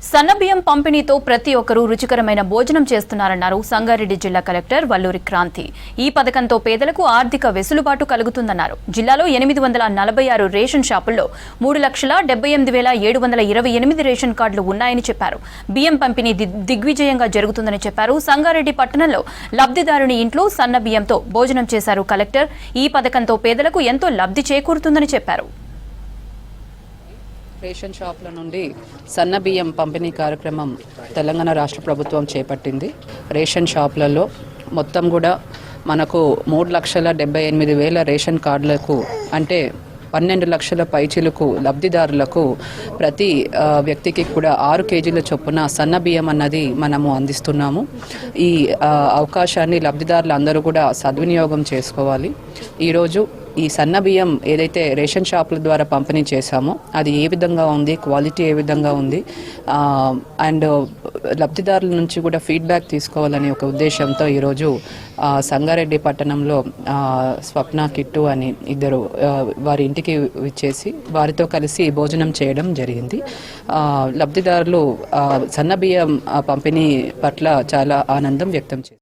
సన్నబియ్యం పంపిణీతో ప్రతి ఒక్కరూ రుచికరమైన భోజనం చేస్తున్నారన్నారు సంగారెడ్డి జిల్లా కలెక్టర్ వల్లూరి క్రాంతి. ఈ పథకంతో పేదలకు ఆర్థిక వెసులుబాటు కలుగుతుందన్నారు. జిల్లాలో 846 రేషన్ షాపుల్లో 3,78,728 రేషన్ కార్డులు ఉన్నాయని చెప్పారు. బియ్యం పంపిణీ దిగ్విజయంగా జరుగుతుందని చెప్పారు. సంగారెడ్డి పట్టణంలో లబ్ధిదారుని ఇంట్లో సన్న బియ్యంతో భోజనం చేశారు కలెక్టర్. ఈ పథకంతో పేదలకు ఎంతో లబ్ధి చేకూరుతుందని చెప్పారు. రేషన్ షాపుల నుండి సన్న బియ్యం పంపిణీ కార్యక్రమం తెలంగాణ రాష్ట్ర ప్రభుత్వం చేపట్టింది. రేషన్ షాపులలో మొత్తం కూడా మనకు 3,78,000 రేషన్ కార్డులకు అంటే 12 లక్షల పైచిలకు లబ్ధిదారులకు ప్రతి వ్యక్తికి కూడా 6 కేజీల చొప్పున సన్న బియ్యం అన్నది మనము అందిస్తున్నాము. ఈ అవకాశాన్ని లబ్ధిదారులు అందరూ కూడా సద్వినియోగం చేసుకోవాలి. ఈరోజు ఈ సన్న బియ్యం ఏదైతే రేషన్ షాపుల ద్వారా పంపిణీ చేశామో అది ఏ విధంగా ఉంది, క్వాలిటీ ఏ విధంగా ఉంది అండ్ లబ్ధిదారుల నుంచి కూడా ఫీడ్బ్యాక్ తీసుకోవాలనే ఒక ఉద్దేశంతో ఈరోజు సంగారెడ్డి పట్టణంలో స్వప్న కిట్టు అని ఇద్దరు వారి ఇంటికి విచ్చేసి వారితో కలిసి భోజనం చేయడం జరిగింది. లబ్ధిదారులు సన్న బియ్యం పంపిణీ పట్ల చాలా ఆనందం వ్యక్తం చేశారు.